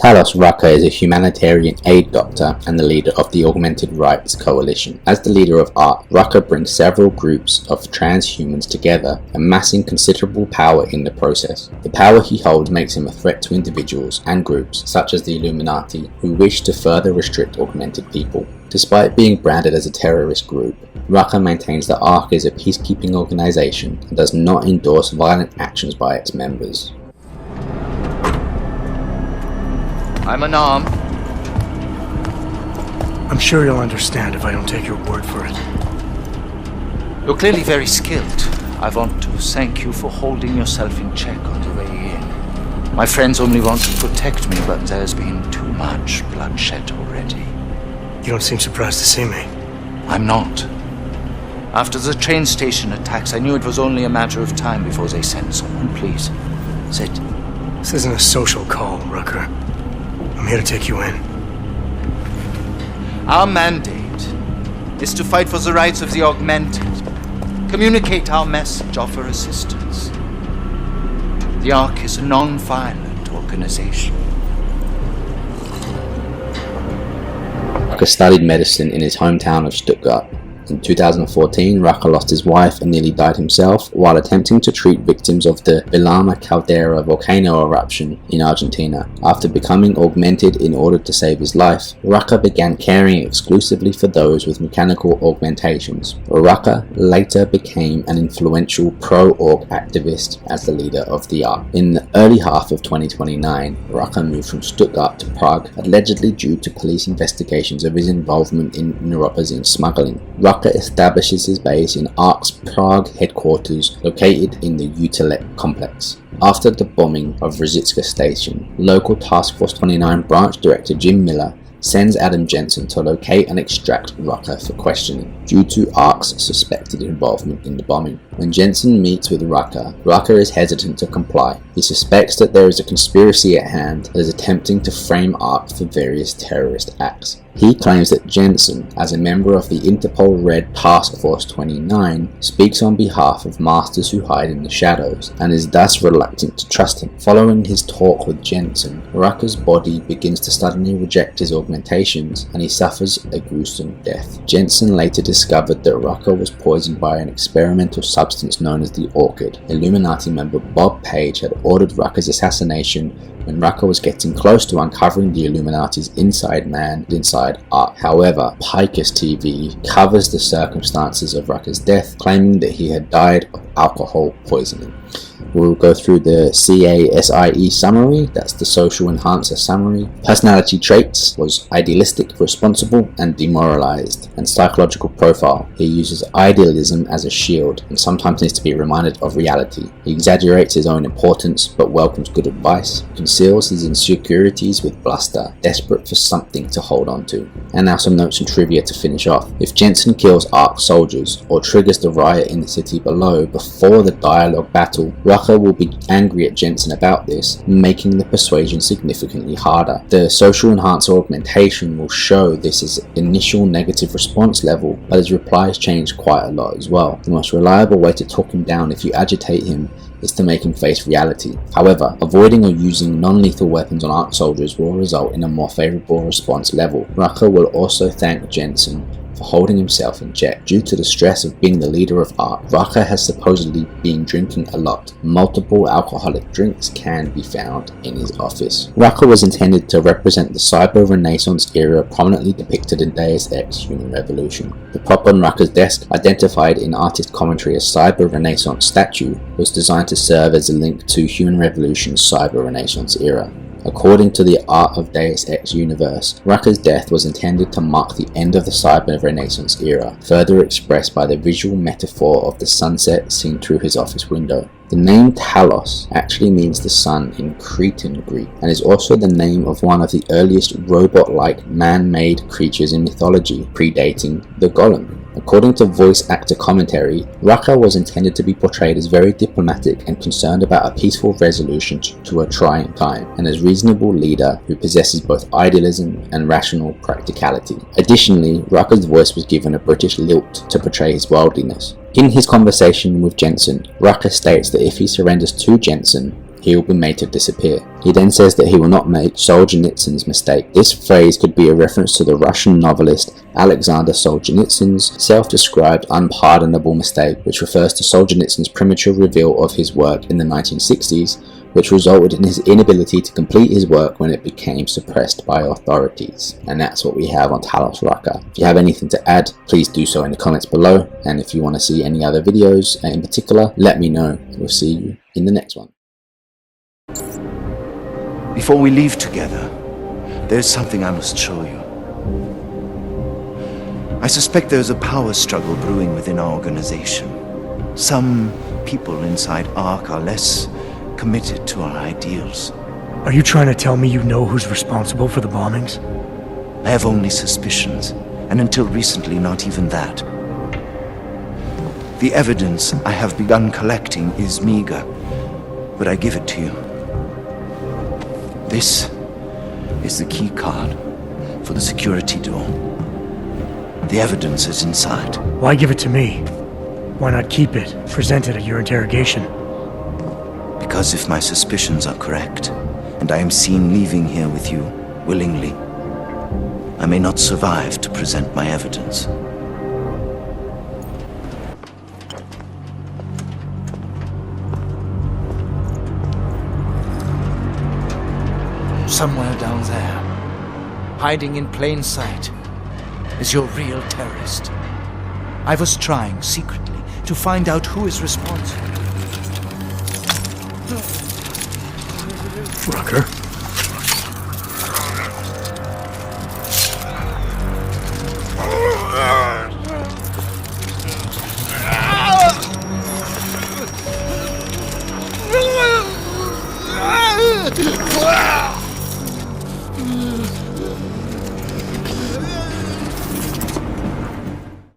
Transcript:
Talos Rucker is a humanitarian aid doctor and the leader of the Augmented Rights Coalition. As the leader of ARC, Rucker brings several groups of transhumans together, amassing considerable power in the process. The power he holds makes him a threat to individuals and groups, such as the Illuminati, who wish to further restrict augmented people. Despite being branded as a terrorist group, Rucker maintains that ARC is a peacekeeping organization and does not endorse violent actions by its members. I'm unarmed. I'm sure you'll understand if I don't take your word for it. You're clearly very skilled. I want to thank you for holding yourself in check on the way in. My friends only want to protect me, but there's been too much bloodshed already. You don't seem surprised to see me. I'm not. After the train station attacks, I knew it was only a matter of time before they sent someone. Please, sit. This isn't a social call, Rucker. I'm here to take you in. Our mandate is to fight for the rights of the augmented, communicate our message, offer assistance. The ARC is a non-violent organization. Rucker studied medicine in his hometown of Stuttgart. In 2014, Rucker lost his wife and nearly died himself while attempting to treat victims of the Vilama Caldera volcano eruption in Argentina. After becoming augmented in order to save his life, Rucker began caring exclusively for those with mechanical augmentations. Rucker later became an influential pro-org activist as the leader of the ARC. In the early half of 2029, Rucker moved from Stuttgart to Prague, allegedly due to police investigations of his involvement in neuropozyne smuggling. Rucker establishes his base in ARC's Prague headquarters located in the Utilek complex. After the bombing of Ruzicka Station, local Task Force 29 branch director Jim Miller sends Adam Jensen to locate and extract Rucker for questioning, due to ARC's suspected involvement in the bombing. When Jensen meets with Rucker, Rucker is hesitant to comply. He suspects that there is a conspiracy at hand that is attempting to frame ARC for various terrorist acts. He claims that Jensen, as a member of the Interpol Red Task Force 29, speaks on behalf of masters who hide in the shadows, and is thus reluctant to trust him. Following his talk with Jensen, Rucker's body begins to suddenly reject his augmentations, and he suffers a gruesome death. Jensen later discovered that Rucker was poisoned by an experimental substance known as the Orchid. Illuminati member Bob Page had ordered Rucker's assassination when Rucker was getting close to uncovering the Illuminati's inside man inside ARC. However, Picus TV covers the circumstances of Rucker's death, claiming that he had died of alcohol poisoning. We'll go through the CASIE summary, that's the social enhancer summary. Personality traits was idealistic, responsible, and demoralized. And psychological profile, he uses idealism as a shield and sometimes needs to be reminded of reality. He exaggerates his own importance but welcomes good advice, conceals his insecurities with bluster, desperate for something to hold on to. And now some notes and trivia to finish off. If Jensen kills ARC soldiers or triggers the riot in the city below before the dialogue battle, Rucker will be angry at Jensen about this, making the persuasion significantly harder. The social enhancer augmentation will show this as initial negative response level, but his replies change quite a lot as well. The most reliable way to talk him down if you agitate him is to make him face reality. However, avoiding or using non-lethal weapons on ARC soldiers will result in a more favorable response level. Rucker will also thank Jensen for holding himself in check. Due to the stress of being the leader of ARC, Rucker has supposedly been drinking a lot. Multiple alcoholic drinks can be found in his office. Rucker was intended to represent the Cyber Renaissance era prominently depicted in Deus Ex Human Revolution. The prop on Rucker's desk, identified in artist commentary as Cyber Renaissance statue, was designed to serve as a link to Human Revolution's Cyber Renaissance era. According to the Art of Deus Ex universe, Rucker's death was intended to mark the end of the Cyber Renaissance era, further expressed by the visual metaphor of the sunset seen through his office window. The name Talos actually means the sun in Cretan Greek, and is also the name of one of the earliest robot-like man-made creatures in mythology, predating the Golem. According to voice actor commentary, Rucker was intended to be portrayed as very diplomatic and concerned about a peaceful resolution to a trying time, and as reasonable leader who possesses both idealism and rational practicality. Additionally, Rucker's voice was given a British lilt to portray his worldliness. In his conversation with Jensen, Rucker states that if he surrenders to Jensen, he will be made to disappear. He then says that he will not make Solzhenitsyn's mistake. This phrase could be a reference to the Russian novelist Alexander Solzhenitsyn's self-described unpardonable mistake, which refers to Solzhenitsyn's premature reveal of his work in the 1960s, which resulted in his inability to complete his work when it became suppressed by authorities. And that's what we have on Talos Rucker. If you have anything to add, please do so in the comments below, and if you want to see any other videos in particular, let me know. We'll see you in the next one. Before we leave together, there's something I must show you. I suspect there's a power struggle brewing within our organization. Some people inside ARC are less committed to our ideals. Are you trying to tell me you know who's responsible for the bombings? I have only suspicions, and until recently not even that. The evidence I have begun collecting is meager, but I give it to you. This is the key card for the security door. The evidence is inside. Why give it to me? Why not keep it, present it at your interrogation? Because if my suspicions are correct, and I am seen leaving here with you willingly, I may not survive to present my evidence. Somewhere down there, hiding in plain sight, is your real terrorist. I was trying secretly to find out who is responsible. Rucker?